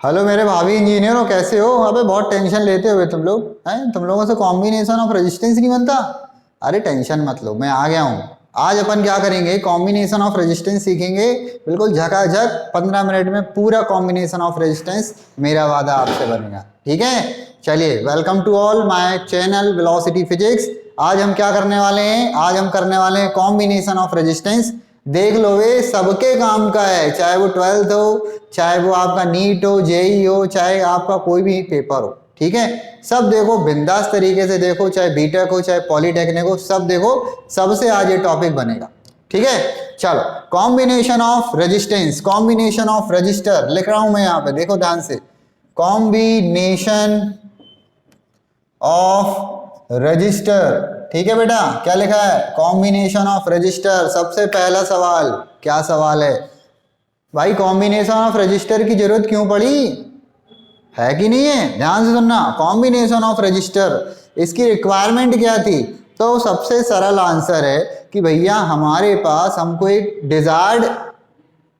Hello मेरे भाभी engineer हो, कैसे हो? अबे बहुत टेंशन लेते हुए तुम लोग हैं। तुम लोगों से कॉम्बिनेशन ऑफ रेजिस्टेंस नहीं बनता। अरे टेंशन मत लो, मैं आ गया हूँ। आज अपन क्या करेंगे, कॉम्बिनेशन ऑफ रेजिस्टेंस सीखेंगे। बिल्कुल झकाझक 15 मिनट में पूरा कॉम्बिनेशन ऑफ रेजिस्टेंस, मेरा वादा आपसे बनेगा। ठीक है, चलिए welcome to all my channel velocity physics. आज हम क्या करने वाले हैं? आज हम करने वाले हैं कॉम्बिनेशन ऑफ रेजिस्टेंस। देख लो वे सबके काम का है, चाहे वो 12th हो, चाहे वो आपका नीट हो, जेई हो, चाहे आपका कोई भी पेपर हो। ठीक है, सब देखो बिंदास तरीके से देखो, चाहे बीटेक हो चाहे पॉलिटेक्निक हो, सब देखो, सबसे आज ये टॉपिक बनेगा। ठीक है, चलो combination of resistance, combination of register लिख रहा हूं मैं यहाँ पे, देखो ध्यान से। कॉम्बिनेशन ऑफ रजिस्टर, ठीक है बेटा, क्या लिखा है? Combination of register. सबसे पहला सवाल, क्या सवाल है भाई? कॉम्बिनेशन ऑफ रजिस्टर की जरूरत क्यों पड़ी है कि नहीं है? ध्यान से सुनना। कॉम्बिनेशन ऑफ रजिस्टर, इसकी रिक्वायरमेंट क्या थी? तो सबसे सरल आंसर है कि भैया हमारे पास हमको एक डिजायर्ड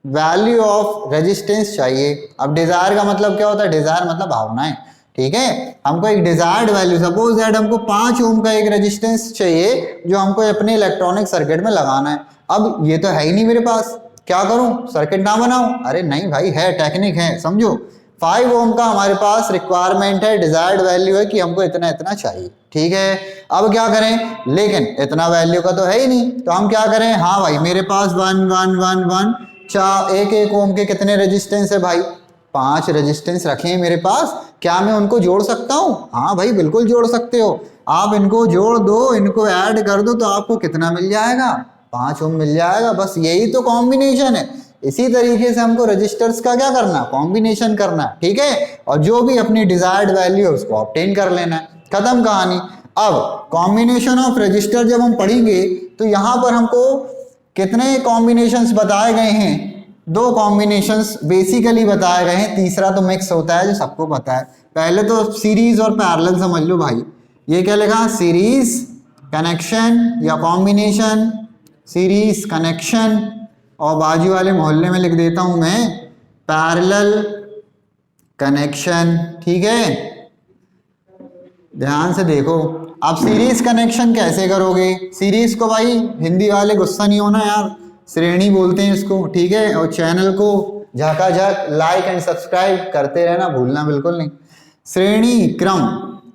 वैल्यू ऑफ रेजिस्टेंस चाहिए। अब डिजायर का मतलब क्या होता है? डिजायर मतलब भावनाएं। ठीक है, हमको एक डिजायर्ड वैल्यू, सपोज दैट हमको 5 ओम का एक रेजिस्टेंस चाहिए जो हमको अपने इलेक्ट्रॉनिक सर्किट में लगाना है। अब ये तो है ही नहीं मेरे पास, क्या करूं? सर्किट ना बनाऊं? अरे नहीं भाई, है, टेक्निक है, समझो। 5 ओम का हमारे पास रिक्वायरमेंट है, डिजायर्ड वैल्यू है कि हमको इतना इतना चाहिए। ठीक है, अब क्या करें? लेकिन इतना वैल्यू का तो है ही नहीं, तो हम क्या करें? हाँ भाई, मेरे पास 1 1 1 1 चार, एक एक ओम के कितने रेजिस्टेंस है भाई? 5 रेजिस्टेंस रखे हैं मेरे पास। क्या मैं उनको जोड़ सकता हूँ? हाँ भाई, बिल्कुल जोड़ सकते हो। आप इनको जोड़ दो, इनको ऐड कर दो, तो आपको कितना मिल जाएगा? 5 ओम मिल जाएगा। बस यही तो कॉम्बिनेशन है। इसी तरीके से हमको रजिस्टर्स का क्या करना? कॉम्बिनेशन करना है। ठीक है, और जो भी अपनी डिजायर्ड वैल्यू है उसको ऑब्टेन कर लेना है। खत्म कहानी। अब कॉम्बिनेशन ऑफ रजिस्टर जब हम पढ़ेंगे तो यहां पर हमको कितने कॉम्बिनेशंस बताए गए हैं? 2 कॉम्बिनेशंस बेसिकली बताए गए हैं, तीसरा तो मिक्स होता है जो सबको पता है। पहले तो सीरीज और पैरेलल समझ लो भाई। ये क्या लिखा? सीरीज कनेक्शन या कॉम्बिनेशन, सीरीज कनेक्शन, और बाजू वाले मोहल्ले में लिख देता हूं मैं पैरेलल कनेक्शन। ठीक है, ध्यान से देखो। आप सीरीज कनेक्शन कैसे करोगे? सीरीज को भाई, हिंदी वाले गुस्सा नहीं होना यार, श्रेणी बोलते हैं इसको। ठीक है, और चैनल को झकाझक लाइक एंड सब्सक्राइब करते रहना, भूलना बिल्कुल नहीं। श्रेणी क्रम,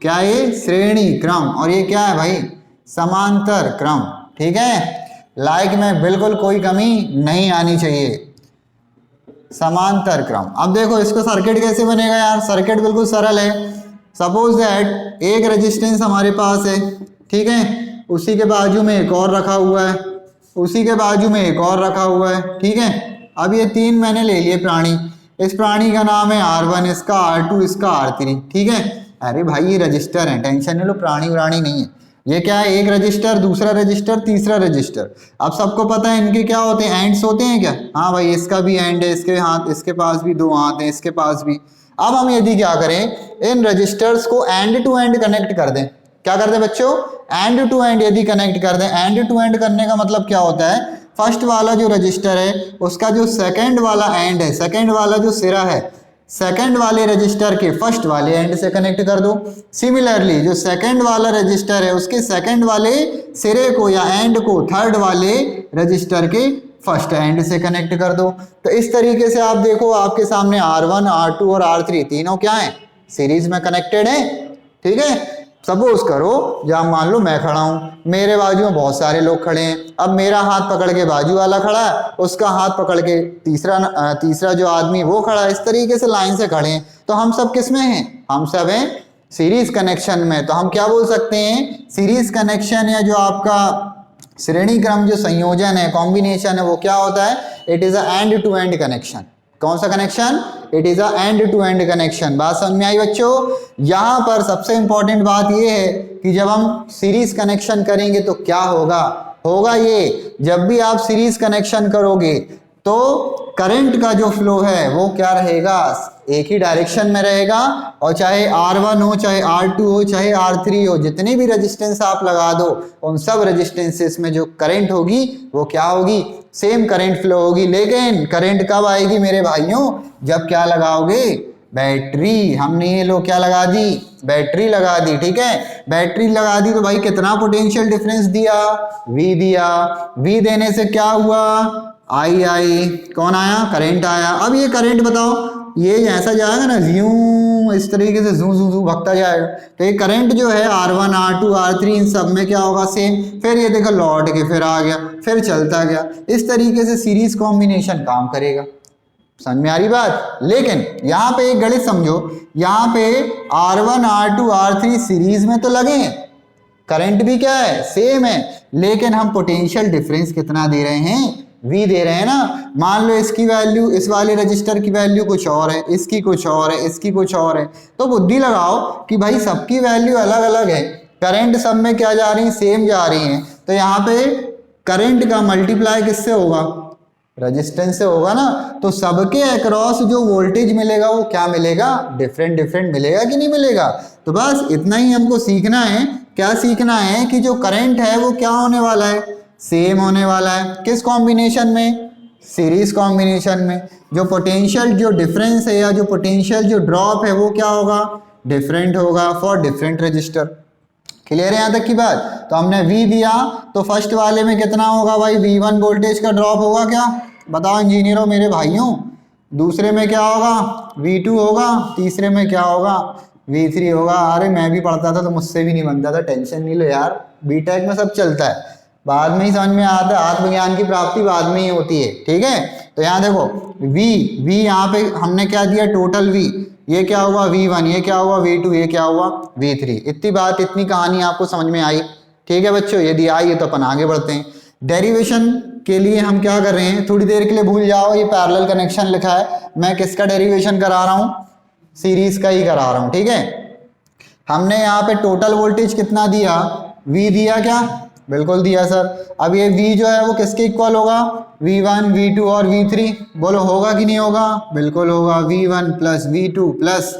क्या ये? श्रेणी क्रम। और ये क्या है भाई? समांतर क्रम। ठीक है, लाइक में बिल्कुल कोई कमी नहीं आनी चाहिए। समांतर क्रम। अब देखो इसका सर्किट कैसे बनेगा यार? सर्किट बिल्कुल सरल है। सपोज दैट एक रेजिस्टेंस हमारे पास है, ठीक है, उसी के बाजू में एक और रखा हुआ है, उसी के बाजू में एक और रखा हुआ है। ठीक है, अब ये 3 मैंने ले लिए प्राणी। इस प्राणी का नाम है R1, इसका R2, इसका R3। ठीक है, अरे भाई ये रजिस्टर है, टेंशन नहीं लो, प्राणी व्राणी नहीं है। ये क्या है? एक रजिस्टर, दूसरा रजिस्टर, तीसरा रजिस्टर। अब सबको पता है इनके क्या होते हैं? एंड्स होते हैं क्या? हाँ भाई, इसका भी एंड है, इसके हाथ, इसके पास भी 2 हाथ हैं, इसके पास भी। अब हम यदि क्या करें, इन रजिस्टर्स को एंड टू एंड कनेक्ट कर दें। क्या कर दें बच्चों? एंड टू एंड यदि कनेक्ट कर दें। एंड टू एंड करने का मतलब क्या होता है? फर्स्ट वाला जो रजिस्टर है उसका जो सेकंड वाला एंड है, सेकंड वाला जो सिरा है, सेकंड वाले रजिस्टर के फर्स्ट वाले एंड से कनेक्ट कर दो। सिमिलरली जो सेकंड वाला रजिस्टर है उसके सेकंड वाले सिरे को या एंड को थर्ड वाले रजिस्टर के फर्स्ट एंड से कनेक्ट कर दो। तो इस तरीके से आप देखो, आपके सामने R1, R2 और R3 तीनों क्या हैं? सीरीज में कनेक्टेड हैं। ठीक है, सपोज करो जब मान लो मैं खड़ा हूं, मेरे बाजू में बहुत सारे लोग खड़े हैं। अब मेरा हाथ पकड़ के बाजू वाला खड़ा है, उसका हाथ पकड़ के तीसरा जो आदमी वो खड़ा है। इस तरीके से लाइन से खड़े हैं, तो हम सब किस में हैं? हम सब हैं सीरीज कनेक्शन में। तो हम क्या बोल सकते हैं? सीरीज कनेक्शन या जो आपका श्रेणी क्रम जो संयोजन है, कॉम्बिनेशन है, वो क्या होता है? It is a end to end connection. कौन सा connection? It is a end to end connection. बात समझ में आई बच्चों? यहां पर सबसे इंपॉर्टेंट बात यह है कि जब हम सीरीज कनेक्शन करेंगे तो क्या होगा? होगा ये, जब भी आप सीरीज कनेक्शन करोगे तो करंट का जो फ्लो है वो क्या रहेगा? एक ही डायरेक्शन में रहेगा। और चाहे R1 हो, चाहे R2 हो, चाहे R3 हो, जितने भी रेजिस्टेंस आप लगा दो, उन सब रेजिस्टेंसेस में जो करंट होगी वो क्या होगी? सेम करंट फ्लो होगी। लेकिन करंट कब आएगी मेरे भाइयों? जब क्या लगाओगे? बैटरी। हमने ये लो क्या लगा दी, बैटरी लगा दी, ठीक है। बैटरी लगा दी तो भाई कितना पोटेंशियल डिफरेंस दिया, V दिया। V देने से क्या हुआ, आई कौन आया, करंट आया। अब ये करंट बताओ, ये ऐसा जाएगा ना यूं, इस तरीके से जू जू जू भगता जाएगा, तो ये करंट जो है R1 R2 R3 इन सब में क्या होगा, सेम। फिर ये देखो लौट के फिर आ गया, फिर चलता गया। इस तरीके से सीरीज कॉम्बिनेशन काम करेगा। समझ में आ रही बात। लेकिन यहाँ पे एक गणित समझो, यहाँ पे R1 R2 R3 सीरीज में तो लगे हैं, करंट भी क्या है, सेम है, लेकिन हम पोटेंशियल डिफरेंस कितना दे रहे हैं, V दे रहे हैं ना। मान लो इसकी वैल्यू, इस वाले रजिस्टर की वैल्यू कुछ और है, इसकी कुछ और है, इसकी कुछ और है, तो बुद्धि लगाओ कि भाई सबकी वैल्यू अलग अलग है, करंट सब में क्या जा रही है, सेम जा रही है, तो यहाँ पे करंट का मल्टीप्लाई किससे होगा, रेजिस्टेंस से होगा ना। तो सबके अक्रॉस जो वोल्टेज मिलेगा वो क्या मिलेगा, डिफरेंट डिफरेंट मिलेगा कि नहीं मिलेगा। तो बस इतना ही हमको सीखना है। क्या सीखना है कि जो करंट है वो क्या होने वाला है, सेम होने वाला है। किस कॉम्बिनेशन में, सीरीज कॉम्बिनेशन में। जो पोटेंशियल जो डिफरेंस है या जो पोटेंशियल जो ड्रॉप है वो क्या होगा, डिफरेंट होगा फॉर डिफरेंट रजिस्टर। क्लियर है यहाँ तक की बात। तो हमने V दिया तो फर्स्ट वाले में कितना होगा भाई, V1 वोल्टेज का ड्रॉप होगा क्या, बताओ इंजीनियरों मेरे भाइयों। दूसरे में क्या होगा, V2 होगा। तीसरे में क्या होगा, V3 होगा। अरे मैं भी पढ़ता था तो मुझसे भी नहीं बनता था, टेंशन नहीं लो यार, बीटेक में सब चलता है, बाद में ही समझ में आता है, आत्मज्ञान की प्राप्ति बाद में ही होती है, ठीक है। तो यहाँ देखो V यहाँ पे हमने क्या दिया, टोटल V, ये क्या हुआ V1, ये क्या हुआ V2, ये क्या हुआ V3। इतनी बात, इतनी कहानी आपको समझ में आई, ठीक है बच्चों। यदि आई है तो अपन आगे बढ़ते हैं। डेरिवेशन के लिए हम क्या कर रहे हैं, थोड़ी देर के लिए भूल जाओ, ये पैरेलल कनेक्शन लिखा है, मैं किसका डेरिवेशन करा रहा हूँ, सीरीज का ही करा रहा हूँ, ठीक है। हमने यहाँ पे टोटल वोल्टेज कितना दिया, V दिया क्या, बिल्कुल दिया सर। अब ये V जो है वो किसके इक्वल होगा, V1 V2 और V3, बोलो होगा कि नहीं होगा, बिल्कुल होगा, V1 plus V2 plus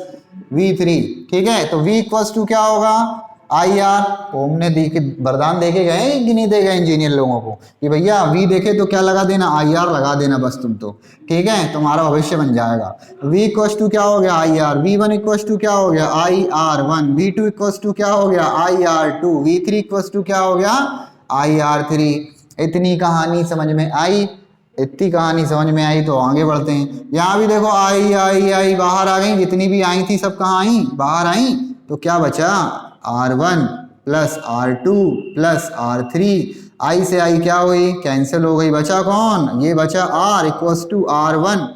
V3, ठीक है। तो V इक्वल्स टू क्या होगा, IR। ओम ने दी के वरदान देके गए कि नहीं दे गए इंजीनियर लोगों को कि भैया V देखे तो क्या लगा देना, IR लगा देना बस तुम तो, ठीक है, तुम्हारा भविष्य बन जाएगा। V इक्वल्स टू क्या हो गया, IR। V1 इक्वल्स टू क्या हो गया, IR1। V2 इक्वल्स टू क्या हो गया, IR2। V3 इक्वल्स टू क्या हो गया, IR3। इतनी कहानी समझ में आई, इतनी कहानी समझ में आई तो आगे बढ़ते हैं। यहाँ भी देखो आई बाहर आ गई, जितनी भी आई थी सब कहाँ आई, बाहर आई। तो क्या बचा, R1 plus R2 plus R3। आई से आई क्या हुई, कैंसिल हो गई, बचा कौन, ये बचा R equals to R1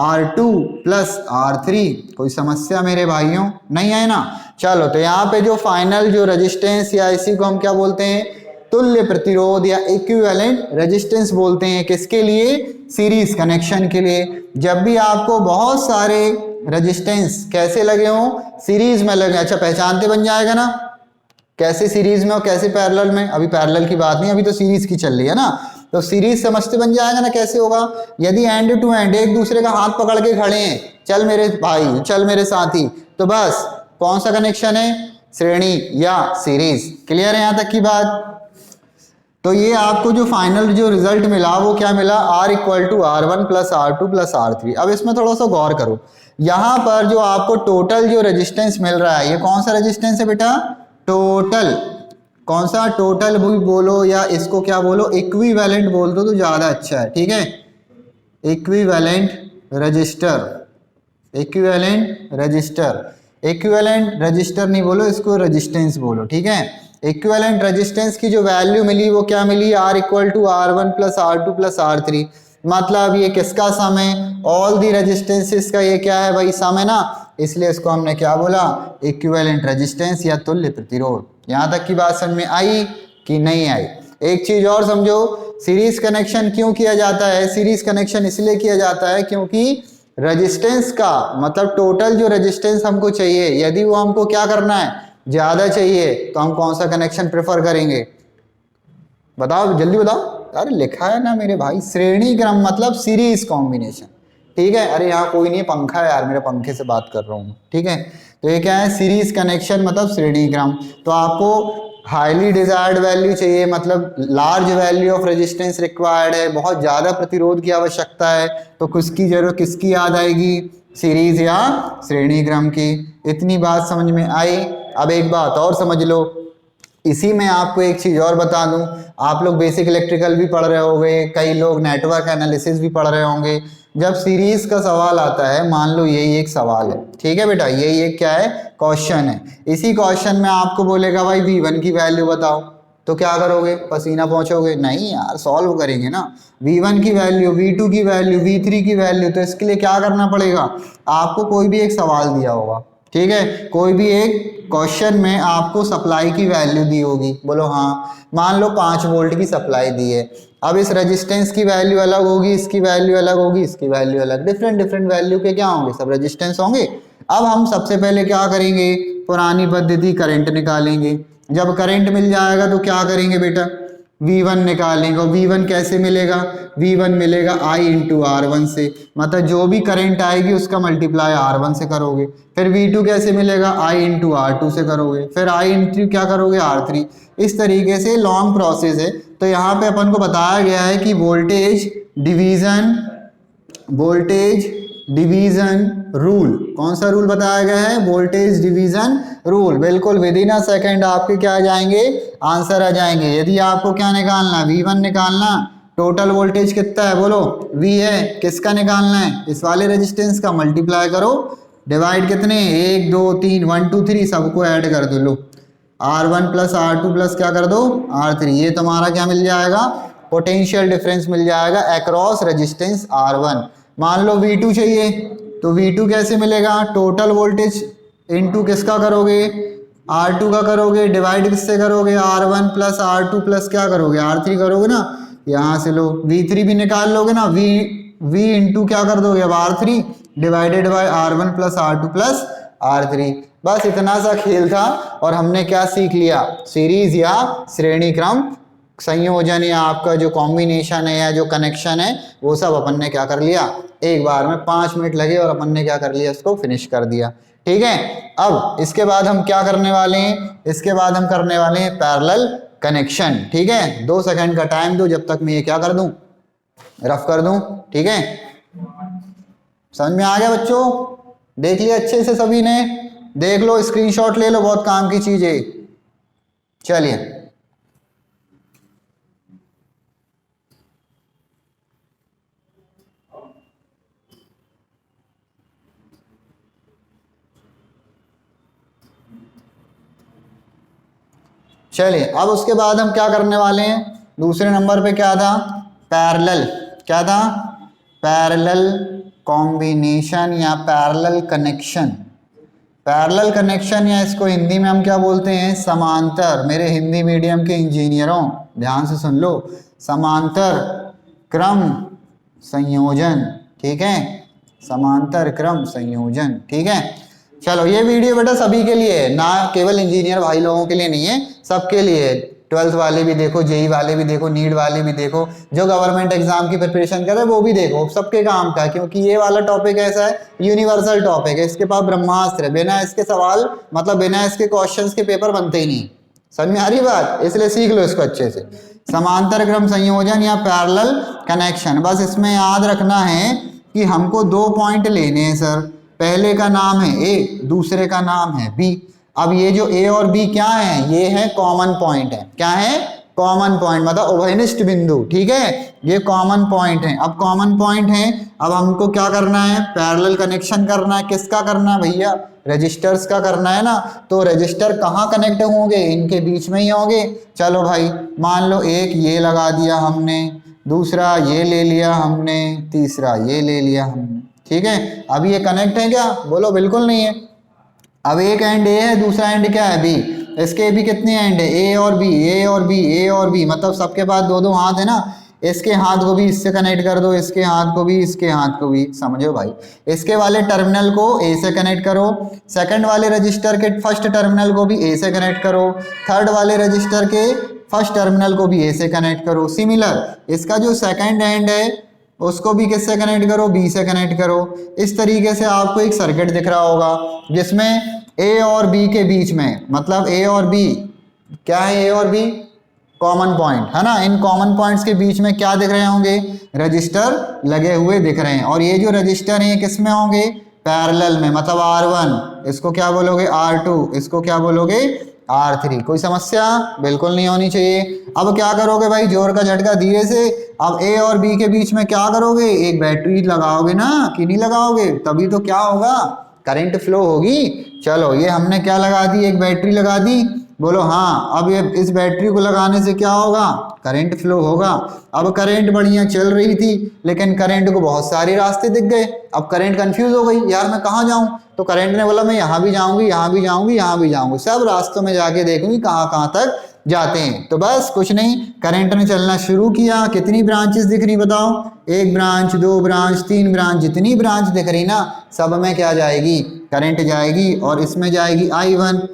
R2 plus R3। कोई समस्या मेरे भाइयों नहीं है ना। चलो तो यहाँ पे जो फाइनल जो रेजिस्टेंस या इसी को हम क्या बोलते हैं, तुल्य प्रतिरोध या इक्विवेलेंट रेजिस्टेंस बोलते हैं, किसके लिए, सीरीज कनेक्शन के लिए। जब भी आपको बहुत सारे रेजिस्टेंस कैसे लगे हो, सीरीज में लगे, अच्छा पहचानते बन जाएगा ना, कैसे सीरीज में और कैसे पैरेलल में। अभी पैरेलल की बात नहीं, अभी तो सीरीज की चल रही है ना, तो सीरीज समझते बन जाएगा ना कैसे होगा। यदि एंड टू एंड एक दूसरे का हाथ पकड़ के खड़े हैं, चल मेरे भाई चल मेरे साथी, तो बस कौन सा कनेक्शन है, श्रेणी या सीरीज। क्लियर है यहाँ तक की बात। तो ये आपको जो फाइनल जो रिजल्ट मिला वो क्या मिला, R equal to R1 plus R2 plus R3। अब इसमें थोड़ा सा गौर करो, यहाँ पर जो आपको टोटल जो रेजिस्टेंस मिल रहा है, ये कौन सा रेजिस्टेंस है बेटा, टोटल। कौन सा, टोटल भी बोलो या इसको क्या बोलो, इक्विवेलेंट बोल दो तो ज्यादा अच्छा है, ठीक है। Equivalent register, equivalent register, equivalent register नहीं बोलो, इसको रेजिस्टेंस बोलो, ठीक है। इक्विवेलेंट रेजिस्टेंस की जो वैल्यू मिली वो क्या मिली, R equal to R1 plus R2 plus R3। मतलब ये किसका सम है, ऑल दी रेजिस्टेंसेस का ये क्या है भाई, सम है ना, इसलिए इसको हमने क्या बोला, इक्विवेलेंट रेजिस्टेंस या तुल्य प्रतिरोध। यहाँ तक की बात समझ में आई कि नहीं आई। एक चीज और समझो, सीरीज कनेक्शन क्यों किया जाता है, सीरीज कनेक्शन इसलिए किया जाता है क्योंकि रेजिस्टेंस का मतलब टोटल जो रेजिस्टेंस हमको चाहिए, यदि वो हमको क्या करना है, ज्यादा चाहिए, तो हम कौन सा कनेक्शन प्रेफर करेंगे, बताओ जल्दी बताओ। अरे लिखा है ना मेरे भाई, श्रेणी क्रम मतलब सीरीज कॉम्बिनेशन, ठीक है। अरे यहाँ कोई नहीं, पंखा है यार, मेरे पंखे से बात कर रहा हूँ, ठीक है। तो ये क्या है, सीरीज कनेक्शन मतलब श्रेणी क्रम। तो आपको हाईली डिजायर्ड वैल्यू चाहिए, मतलब large value of resistance required है, बहुत ज़्यादा प्रतिरोध की आवश्यकता है, तो किसकी जरूरत, किसकी याद आएगी, सीरीज या श्रेणी क्रम की। इतनी बात समझ में आई। अब एक बात और समझ लो, इसी में आपको एक चीज और बता दूं, आप लोग बेसिक इलेक्ट्रिकल भी पढ़ रहे होंगे, कई लोग नेटवर्क एनालिसिस भी पढ़ रहे होंगे। जब सीरीज का सवाल आता है, मान लो यही एक सवाल है, ठीक है बेटा, यही एक क्या है, क्वेश्चन है। इसी क्वेश्चन में आपको बोलेगा भाई V1 की वैल्यू बताओ, तो क्या करोगे, पसीना पहुंचोगे? नहीं यार, सॉल्व करेंगे ना। V1 की वैल्यू, V2 की वैल्यू, V3 की वैल्यू, तो इसके लिए क्या करना पड़ेगा, आपको कोई भी एक सवाल दिया होगा, ठीक है, कोई भी एक क्वेश्चन में आपको सप्लाई की वैल्यू दी होगी, बोलो हाँ, मान लो 5 वोल्ट की सप्लाई दी है। अब इस रेजिस्टेंस की वैल्यू अलग होगी, इसकी वैल्यू अलग होगी, इसकी वैल्यू अलग, डिफरेंट डिफरेंट वैल्यू के क्या होंगे, सब रेजिस्टेंस होंगे। अब हम सबसे पहले क्या करेंगे, पुरानी पद्धति करंट निकालेंगे। जब करंट मिल जाएगा तो क्या करेंगे बेटा, V1 निकालेंगे। और V1 कैसे मिलेगा, V1 मिलेगा I इंटू R1 से, मतलब जो भी करंट आएगी उसका मल्टीप्लाई R1 से करोगे। फिर V2 कैसे मिलेगा, I इंटू R2 से करोगे, फिर I इंटू क्या करोगे, R3। इस तरीके से लॉन्ग प्रोसेस है। तो यहाँ पे अपन को बताया गया है कि वोल्टेज डिवीजन रूल, कौन सा रूल बताया गया है, वोल्टेज डिवीजन रूल। बिल्कुल विद इन अ सेकेंड आपके क्या आ जाएंगे, आंसर आ जाएंगे। यदि आपको क्या निकालना है, V1 निकालना, टोटल वोल्टेज कितना है, बोलो V है, किसका निकालना है, इस वाले रेजिस्टेंस का, मल्टीप्लाई करो, डिवाइड कितने, 1 2 3 1 2 3 सबको ऐड कर दो, लो R1 प्लस R2 प्लस क्या कर दो, R3। ये तुम्हारा क्या मिल जाएगा, पोटेंशियल डिफरेंस मिल जाएगा अक्रॉस रेजिस्टेंस R1। मान लो V2 चाहिए, तो V2 कैसे मिलेगा, टोटल वोल्टेज इनटू किसका करोगे, R2 का करोगे, डिवाइड किससे करोगे, R1 प्लस R2 प्लस क्या करोगे, R3 करोगे ना। यहाँ से लो V3 भी निकाल लोगे ना, V इंटू क्या कर दोगे, अब R3 divided by R1 plus R2 plus R3। बस इतना सा खेल था। और हमने क्या सीख लिया, सीरीज या श्रेणी क्रम संयोजन, या आपका जो कॉम्बिनेशन है या जो कनेक्शन है, वो सब अपन ने क्या कर लिया, एक बार में 5 मिनट लगे और अपन ने क्या कर लिया, इसको फिनिश कर दिया। ठीक है, अब इसके बाद हम क्या करने वाले हैं, इसके बाद हम करने वाले हैं पैरेलल कनेक्शन। ठीक है, 2 सेकंड का टाइम दो, जब तक मैं ये क्या कर दूं, रफ कर दूं। ठीक है, समझ में आ गया बच्चों, देख लिया अच्छे से सभी ने, देख लो, स्क्रीनशॉट ले लो, बहुत काम की चीज है। चलिए चलिए, अब उसके बाद हम क्या करने वाले हैं, दूसरे नंबर पे क्या था, पैरेलल, क्या था, पैरेलल कॉम्बिनेशन या पैरेलल कनेक्शन। पैरेलल कनेक्शन, या इसको हिंदी में हम क्या बोलते हैं, समांतर। मेरे हिंदी मीडियम के इंजीनियरों ध्यान से सुन लो, समांतर क्रम संयोजन। ठीक है, समांतर क्रम संयोजन। ठीक है, चलो ये वीडियो बेटा सभी के लिए है, ना केवल इंजीनियर भाई लोगों के लिए नहीं है, सबके लिए है। 12th वाले भी देखो, जेई वाले भी देखो, नीट वाले भी देखो, जो गवर्नमेंट एग्जाम की प्रिपरेशन कर रहे हैं वो भी देखो, सबके काम का है। क्योंकि ये वाला टॉपिक ऐसा है, यूनिवर्सल टॉपिक है, इसके पास ब्रह्मास्त्र है, बिना इसके सवाल, मतलब बिना इसके क्वेश्चंस के पेपर बनते ही नहीं। समझ में आ रही बात, इसलिए सीख लो इसको अच्छे से। समांतर क्रम संयोजन या पैरेलल कनेक्शन, बस इसमें याद रखना है कि हमको 2 पॉइंट लेने हैं सर, पहले का नाम है ए, दूसरे का नाम है बी। अब ये जो ए और बी क्या है, ये है कॉमन पॉइंट है, क्या है, कॉमन पॉइंट, मतलब उभयनिष्ठ बिंदु। ठीक है, ये कॉमन पॉइंट है। अब कॉमन पॉइंट है, अब हमको क्या करना है, पैरेलल कनेक्शन करना है। किसका करना है भैया, रजिस्टर्स का करना है ना। तो रजिस्टर कहाँ कनेक्ट होंगे, इनके बीच में ही होंगे। चलो भाई, मान लो एक ये लगा दिया हमने, दूसरा ये ले लिया हमने, तीसरा ये ले लिया हमने। ठीक है, अब ये कनेक्ट है क्या, बोलो बिल्कुल नहीं है। अब एक एंड ए है, दूसरा एंड क्या है, बी। इसके भी कितने एंड है, ए और बी, ए और बी, ए और बी, मतलब सबके पास 2-2 हाथ है ना। इसके हाथ को भी इससे कनेक्ट कर दो, इसके हाथ को भी, इसके हाथ को भी, समझो भाई। इसके वाले टर्मिनल को ए से कनेक्ट करो, सेकंड वाले रजिस्टर के फर्स्ट टर्मिनल को भी ए से कनेक्ट करो, थर्ड वाले रजिस्टर के फर्स्ट टर्मिनल को भी ए से कनेक्ट करो। सिमिलर, इसका जो सेकंड एंड है उसको भी किससे कनेक्ट करो, बी से कनेक्ट करो। इस तरीके से आपको एक सर्किट दिख रहा होगा जिसमें ए और बी के बीच में, मतलब ए और बी क्या है, ए और बी कॉमन पॉइंट है ना। इन कॉमन पॉइंट्स के बीच में क्या दिख रहे होंगे, रजिस्टर लगे हुए दिख रहे हैं। और ये जो रजिस्टर हैं किस में होंगे, पैरेलल में, मतलब R1, इसको क्या बोलोगे R2, इसको क्या बोलोगे R3। कोई समस्या बिल्कुल नहीं होनी चाहिए। अब क्या करोगे भाई, जोर का झटका धीरे से। अब A और B के बीच में क्या करोगे, एक बैटरी लगाओगे ना कि नहीं लगाओगे, तभी तो क्या होगा, करंट फ्लो होगी। चलो ये हमने क्या लगा दी, एक बैटरी लगा दी, बोलो हाँ। अब ये इस बैटरी को लगाने से क्या होगा, करंट फ्लो होगा। अब करंट बढ़िया चल रही थी, लेकिन करंट को बहुत सारे रास्ते दिख गए। अब करंट कंफ्यूज हो गई, यार मैं कहाँ जाऊं। तो करंट ने बोला मैं यहाँ भी जाऊंगी, यहाँ भी जाऊंगी, यहाँ भी जाऊंगी, सब रास्तों में जाके देखूंगी कहाँ कहाँ तक जाते हैं। तो बस कुछ नहीं, करंट ने चलना शुरू किया। कितनी ब्रांचेस दिख रही बताओ, एक ब्रांच, दो ब्रांच, तीन ब्रांच, जितनी ब्रांच दिख रही ना सब में क्या जाएगी, करंट जाएगी। और इसमें जाएगी I1,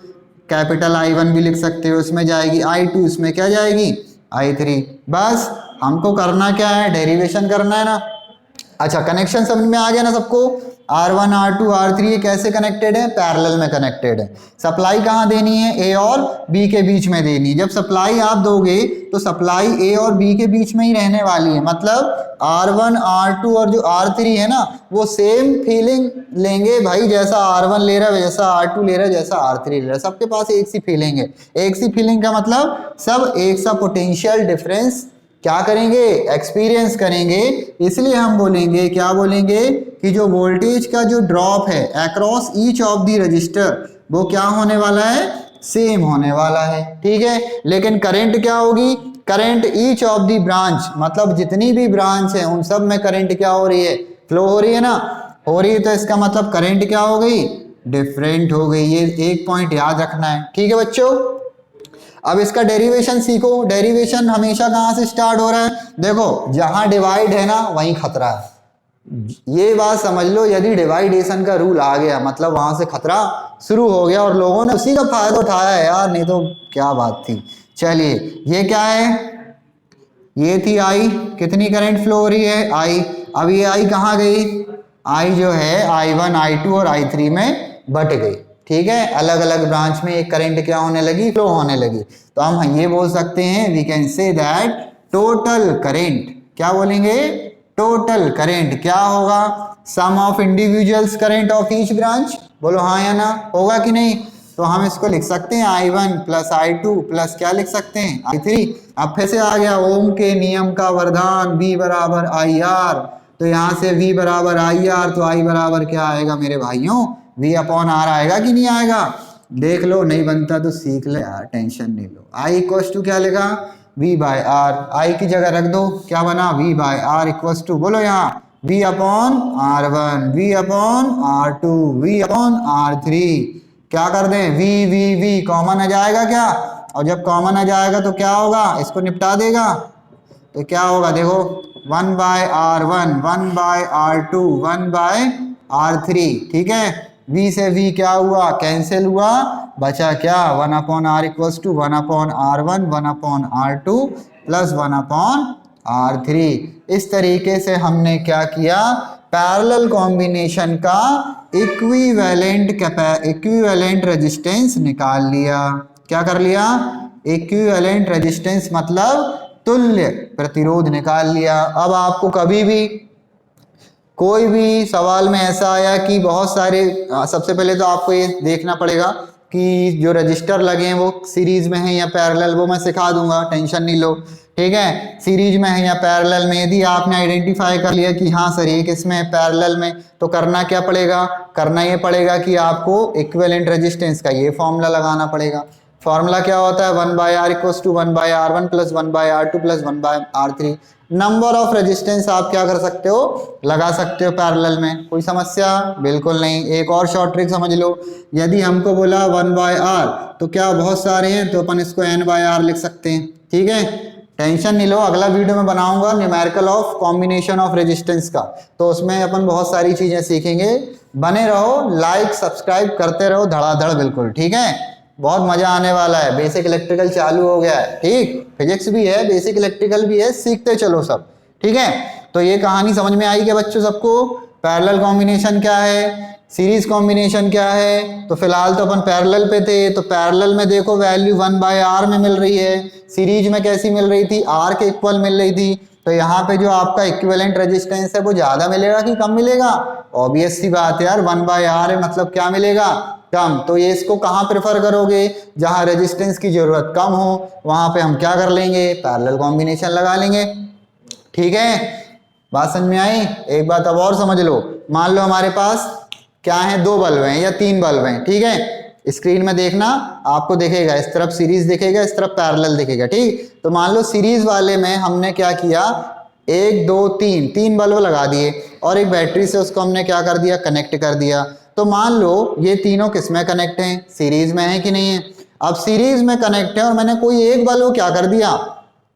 कैपिटल I1 भी लिख सकते हो, इसमें जाएगी I2, इसमें क्या जाएगी I3। बस हमको करना क्या है, डेरिवेशन करना है ना। अच्छा कनेक्शन समझ में आ गया ना सबको, R1, R2, R3 ये कैसे कनेक्टेड है, पैरेलल में कनेक्टेड है। सप्लाई कहाँ देनी है, A और B के बीच में देनी है। जब सप्लाई आप दोगे तो सप्लाई A और B के बीच में ही रहने वाली है, मतलब R1, R2 और जो R3 है ना वो सेम फीलिंग लेंगे भाई, जैसा R1 ले रहा है, जैसा R2 ले रहा है, जैसा R3 ले रहा है, सबके पास एक सी फीलिंग है। एक सी फीलिंग का मतलब सब एक सा पोटेंशियल डिफरेंस क्या करेंगे, एक्सपीरियंस करेंगे। इसलिए हम बोलेंगे, क्या बोलेंगे कि जो वोल्टेज का जो ड्रॉप है across each of the register वो क्या होने वाला है, सेम होने वाला है, ठीक है। लेकिन करंट क्या होगी, current each of the branch, मतलब जितनी भी ब्रांच है उन सब में करंट क्या हो रही है, फ्लो हो रही है ना, हो रही है। तो इसका मतलब करंट क्या हो गई, डिफरेंट हो गई। ये एक पॉइंट याद रखना है, ठीक है बच्चों। अब इसका डेरिवेशन सीखो। डेरिवेशन हमेशा कहाँ से स्टार्ट हो रहा है, देखो जहां डिवाइड है ना वहीं खतरा है। ये बात समझ लो, यदि डिवाइडेशन का रूल आ गया मतलब वहां से खतरा शुरू हो गया, और लोगों ने उसी का फायदा उठाया है यार, नहीं तो क्या बात थी। चलिए ये क्या है, ये थी I, कितनी करंट फ्लो हो रही है I। अब ये I कहाँ गई, I जो है I1, I2 और I3 में बट गई, ठीक है। अलग अलग ब्रांच में एक करंट क्या होने लगी, फ्लो होने लगी। तो हम ये बोल सकते हैं, we can say that total current, क्या बोलेंगे, टोटल करंट क्या होगा, sum of individuals current of each branch. बोलो हाँ या ना, होगा कि नहीं। तो हम इसको लिख सकते हैं I1 प्लस I2 प्लस क्या लिख सकते हैं I3। अब फिर से आ गया ओम के नियम का वरदान, V बराबर IR। तो यहाँ से V बराबर IR, तो I बराबर क्या आएगा मेरे भाइयों, V अपॉन R आएगा कि नहीं आएगा, देख लो, नहीं बनता तो सीख ले यार, टेंशन नहीं लो। I इक्वल्स टू क्या लिखा, V बाय R, I की जगह रख दो, क्या बना V by R equals to, बोलो यहाँ V upon R1, V upon R2, V upon R3। क्या कर दें, V कॉमन आ जाएगा क्या, और जब कॉमन आ जाएगा तो क्या होगा, इसको निपटा देगा। तो क्या होगा देखो, 1 by R1, 1 by R2, 1 by R3, ठीक है। V से V क्या हुआ, कैंसिल हुआ, बचा क्या 1 upon R equals to 1 upon R1, 1 upon R2 plus 1 upon R3। इस तरीके से हमने क्या किया, पैरेलल कॉम्बिनेशन का इक्विवेलेंट रेजिस्टेंस निकाल लिया। क्या कर लिया, इक्विवेलेंट रेजिस्टेंस मतलब तुल्य प्रतिरोध निकाल लिया। अब आपको कभी भी कोई भी सवाल में ऐसा आया कि बहुत सारे, सबसे पहले तो आपको ये देखना पड़ेगा कि जो रजिस्टर लगे हैं वो सीरीज में है या पैरेलल, वो मैं सिखा दूंगा, टेंशन नहीं लो, ठीक है। सीरीज में है या पैरेलल में, यदि आपने आइडेंटिफाई कर लिया कि हाँ सर ये किसमें है, पैरेलल में, तो करना क्या पड़ेगा, करना ये पड़ेगा कि आपको इक्विवेलेंट रेजिस्टेंस का ये फॉर्मूला लगाना पड़ेगा। फॉर्मूला क्या होता है, 1 by R equals to 1 by R1 plus 1 by R2 plus 1 by R3। Number of resistance आप क्या कर सकते हो, लगा सकते हो पैरेलल में, कोई समस्या बिल्कुल नहीं। एक और शॉर्ट ट्रिक समझ लो, यदि हमको बोला 1 बाय R तो क्या बहुत सारे हैं, तो अपन इसको N बाय R लिख सकते हैं, ठीक है। टेंशन नहीं लो, अगला वीडियो में बनाऊंगा numerical of combination of resistance का, तो उसमें अपन बहुत सारी चीजें सीखेंगे। बने रहो, लाइक सब्सक्राइब करते रहो धड़ाधड़, बिल्कुल ठीक है, बहुत मजा आने वाला है। बेसिक इलेक्ट्रिकल चालू हो गया है, ठीक, फिजिक्स भी है, बेसिक इलेक्ट्रिकल भी है, सीखते चलो सब, ठीक है। तो ये कहानी समझ में आई क्या बच्चों सबको, पैरेलल कॉम्बिनेशन क्या है, सीरीज कॉम्बिनेशन क्या है। तो फिलहाल तो अपन पैरेलल पे थे, तो पैरेलल में देखो वैल्यू 1 बाय R में मिल रही है, सीरीज में कैसी मिल रही थी, R के इक्वल मिल रही थी। तो यहाँ पे जो आपका इक्विवेलेंट रेजिस्टेंस है वो ज्यादा मिलेगा कि कम मिलेगा, ऑब्वियस सी बात है यार, 1/r है मतलब क्या मिलेगा, कम। तो ये इसको कहाँ प्रेफर करोगे, जहां रेजिस्टेंस की जरूरत कम हो वहां पे हम क्या कर लेंगे, पैरेलल कॉम्बिनेशन लगा लेंगे। ठीक है, बात समझ में आई। एक बात अब और समझ लो, मान लो हमारे पास क्या है, 2 बल्ब हैं या 3 बल्ब हैं, ठीक है। स्क्रीन में देखना आपको दिखेगा, इस तरफ सीरीज दिखेगा, इस तरफ पैरेलल दिखेगा, ठीक। तो मान लो सीरीज वाले में हमने क्या किया, 1 2 3 बल्ब लगा दिए और एक बैटरी से उसको हमने क्या कर दिया, कनेक्ट कर दिया। तो मान लो ये तीनों किस में कनेक्ट हैं, सीरीज में है कि नहीं है। अब सीरीज में कनेक्ट है और मैंने कोई एक बल्ब क्या कर दिया,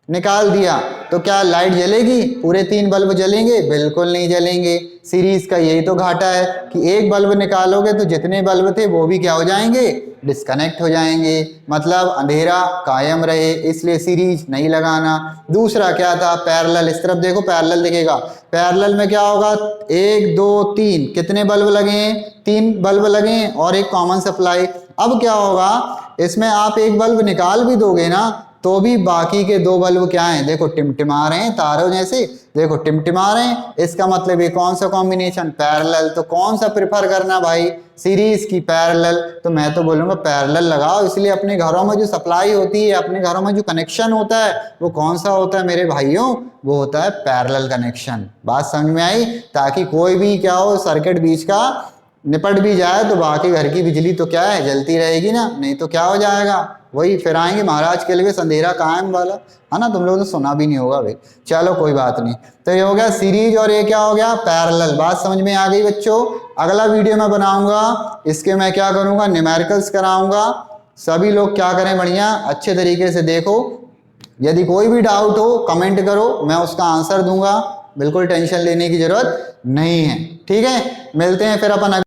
निकाल दिया, तो क्या लाइट जलेगी, पूरे 3 बल्ब जलेंगे, बिल्कुल नहीं जलेंगे। सीरीज का यही तो घाटा है कि एक बल्ब निकालोगे तो जितने बल्ब थे वो भी क्या हो जाएंगे, डिस्कनेक्ट हो जाएंगे, मतलब अंधेरा कायम रहे, इसलिए सीरीज नहीं लगाना। दूसरा क्या था, पैरेलल, इस तरफ देखो पैरेलल दिखेगा, पैरेलल में क्या होगा, 1 2 3 कितने बल्ब लगे हैं, 3 बल्ब लगे हैं और एक कॉमन सप्लाई। अब क्या होगा, इसमें आप एक बल्ब निकाल भी दोगे ना तो भी बाकी के 2 बल्ब क्या हैं, देखो टिमटिमा रहे हैं, तारों जैसे देखो टिमटिमा रहे हैं। इसका मतलब ये कौन सा कॉम्बिनेशन, पैरेलल। तो कौन सा प्रेफर करना भाई, सीरीज की पैरेलल। तो मैं तो बोलूंगा पैरेलल लगाओ, इसलिए अपने घरों में जो सप्लाई होती है, अपने घरों में जो कनेक्शन होता है वो कौन सा होता है मेरे भाइयों, वो होता है पैरेलल कनेक्शन। बात समझ में आई, ताकि कोई भी क्या हो सर्किट बीच का निपट भी जाए तो बाकी घर की बिजली तो क्या है, जलती रहेगी ना, नहीं तो क्या हो जाएगा, वही फिर आएंगे महाराज के लिए अंधेरा कायम वाला, है ना। तुम लोगों ने सुना भी नहीं होगा भाई, चलो कोई बात नहीं। तो ये हो गया सीरीज और ये क्या हो गया, पैरेलल। बात समझ में आ गई बच्चों। अगला वीडियो मैं बनाऊंगा, इसके मैं क्या करूंगा, न्यूमेरिकल्स कराऊंगा। सभी लोग क्या करें, बढ़िया अच्छे तरीके से देखो। यदि कोई भी डाउट हो कमेंट करो, मैं उसका आंसर दूंगा, बिल्कुल टेंशन लेने की जरूरत नहीं है। ठीक है, मिलते हैं फिर अपन